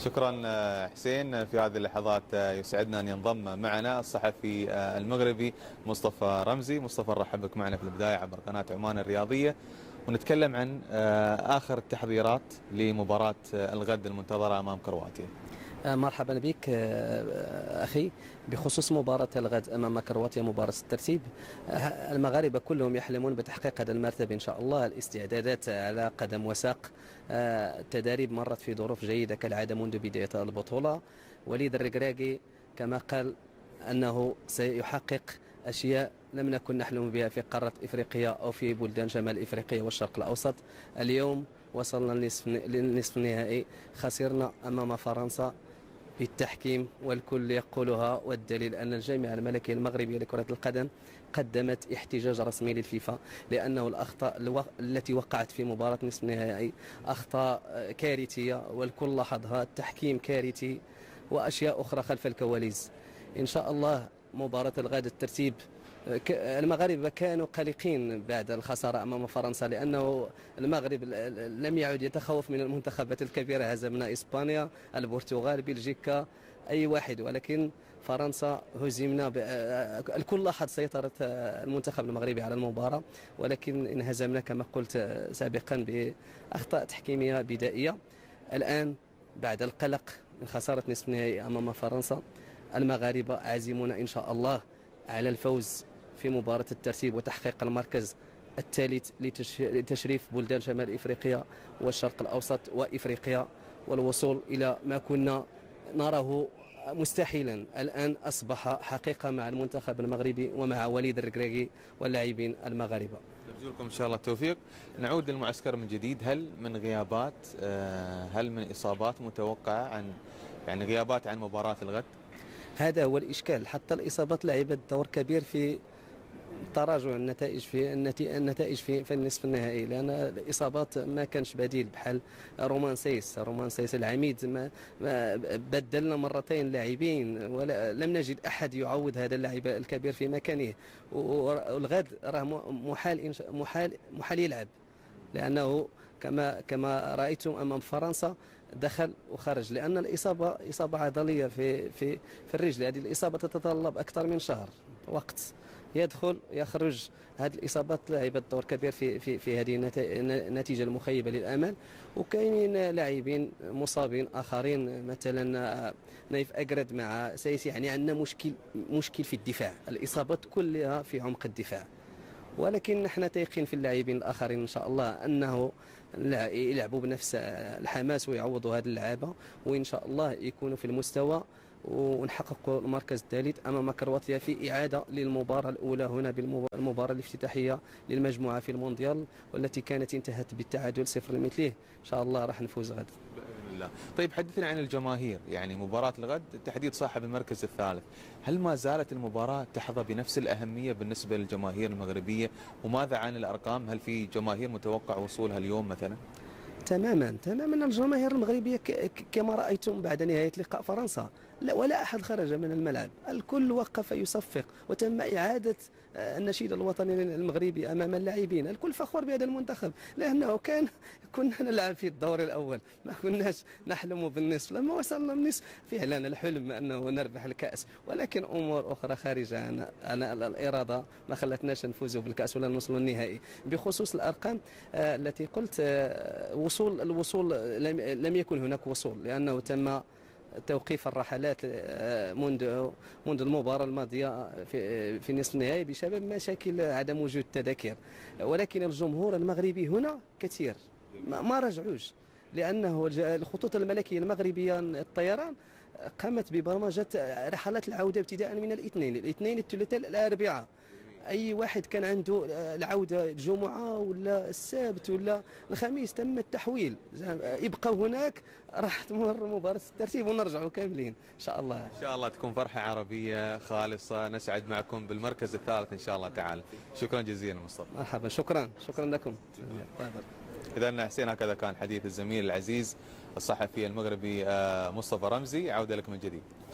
شكرا حسين. في هذه اللحظات يسعدنا أن ينضم معنا الصحفي المغربي مصطفى رمزي. مصطفى، نرحب بك معنا في البداية عبر قناة عمان الرياضية، ونتكلم عن آخر التحضيرات لمباراة الغد المنتظرة أمام كرواتيا. مرحبا بك أخي. بخصوص مباراة الغد أمام كرواتيا، مباراة الترتيب، المغاربة كلهم يحلمون بتحقيق هذا المرتبة إن شاء الله. الاستعدادات على قدم وساق، التدريب مرت في ظروف جيدة كالعادة منذ بداية البطولة. وليد الركراكي كما قال أنه سيحقق أشياء لم نكن نحلم بها في قارة إفريقيا أو في بلدان شمال إفريقيا والشرق الأوسط. اليوم وصلنا للنصف النهائي، خسرنا أمام فرنسا بالتحكيم والكل يقولها، والدليل أن الجامعة الملكية المغربية لكرة القدم قدمت احتجاج رسمي للفيفا، لأنه الأخطاء التي وقعت في مباراة نصف النهائي أخطاء كارثية والكل لاحظها، التحكيم كارثي وأشياء أخرى خلف الكواليس. إن شاء الله مباراة الغد الترتيب، المغاربة كانوا قلقين بعد الخسارة أمام فرنسا، لأنه المغرب لم يعد يتخوف من المنتخبات الكبيرة. هزمنا إسبانيا، البرتغال، بلجيكا، أي واحد، ولكن فرنسا هزمنا. الكل لاحظ سيطرة المنتخب المغربي على المباراة، ولكن انهزمنا كما قلت سابقا بأخطاء تحكيمية بدائية. الآن بعد القلق من خسارة نصف النهائي أمام فرنسا، المغاربة عازمون إن شاء الله على الفوز في مباراة الترتيب وتحقيق المركز الثالث لتشريف بلدان شمال إفريقيا والشرق الأوسط وإفريقيا، والوصول إلى ما كنا نراه مستحيلا الآن أصبح حقيقة مع المنتخب المغربي ومع وليد الركراكي واللاعبين المغاربة. نرجو لكم إن شاء الله التوفيق. نعود للمعسكر من جديد. هل من غيابات، هل من إصابات متوقعة، يعني غيابات عن مباراة الغد؟ هذا هو الإشكال، حتى الإصابات لعبت دور كبير في تراجع النتائج في النصف النهائي، لأن الإصابات ما كانش بديل، بحال رومان سيس العميد. ما بدلنا مرتين لاعبين ولم نجد أحد يعوض هذا اللاعب الكبير في مكانه. والغد راه محال يلعب، لأنه كما رأيتم أمام فرنسا دخل وخرج، لأن الإصابة إصابة عضلية في الرجل. هذه الإصابة تتطلب أكثر من شهر وقت، يدخل يخرج. هذه الإصابات لعبت دور كبير في هذه النتيجة المخيبة للأمل. وكاينين لاعبين مصابين آخرين، مثلا نايف أجرد مع سيس، يعني عندنا مشكل في الدفاع، الإصابات كلها في عمق الدفاع. ولكن نحن تيقين في اللاعبين الآخرين إن شاء الله أنه يلعبوا بنفس الحماس ويعوضوا هذه اللعابة، وإن شاء الله يكونوا في المستوى ونحققوا المركز الثالث أمام كرواتيا في إعادة للمباراة الأولى هنا، بالمباراة الافتتاحية للمجموعة في المونديال، والتي كانت انتهت بالتعادل 0-0. إن شاء الله راح نفوز غد بإذن الله. طيب، حدثنا عن الجماهير، يعني مباراة الغد تحديد صاحب المركز الثالث، هل ما زالت المباراة تحظى بنفس الأهمية بالنسبة للجماهير المغربية؟ وماذا عن الأرقام؟ هل في جماهير متوقع وصولها اليوم مثلا؟ تماما الجماهير المغربية كما رأيتم بعد نهاية لقاء فرنسا، ولا أحد خرج من الملعب، الكل وقف يصفق، وتم إعادة النشيد الوطني المغربي أمام اللاعبين. الكل فخور بهذا المنتخب، لأنه كنا نلعب في الدور الأول، ما كناش نحلم بالنصف. لما وصلنا النصف فعلا الحلم أنه نربح الكأس، ولكن أمور أخرى خارجة عن الإرادة ما خلتناش نفوز بالكأس ولا نوصل النهائي. بخصوص الأرقام التي قلت، الوصول لم يكن هناك وصول، لأنه تم توقيف الرحلات منذ المباراة الماضية في نصف النهائي بسبب مشاكل عدم وجود تذاكر. ولكن الجمهور المغربي هنا كثير ما رجعوش، لأنه الخطوط الملكية المغربية الطيران قامت ببرمجة رحلات العودة ابتداء من الاثنين الثلاثاء الأربعاء. أي واحد كان عنده العودة الجمعة ولا السبت ولا الخميس تم التحويل، يبقى هناك، راح تمر مباراة الترتيب ونرجعوا كاملين إن شاء الله. إن شاء الله تكون فرحة عربية خالصة، نسعد معكم بالمركز الثالث إن شاء الله تعالى. شكرا جزيلا مصطفى. مرحبا، شكرا لكم. إذا حسين، هكذا كان حديث الزميل العزيز الصحفي المغربي مصطفى رمزي. عودة لك من جديد.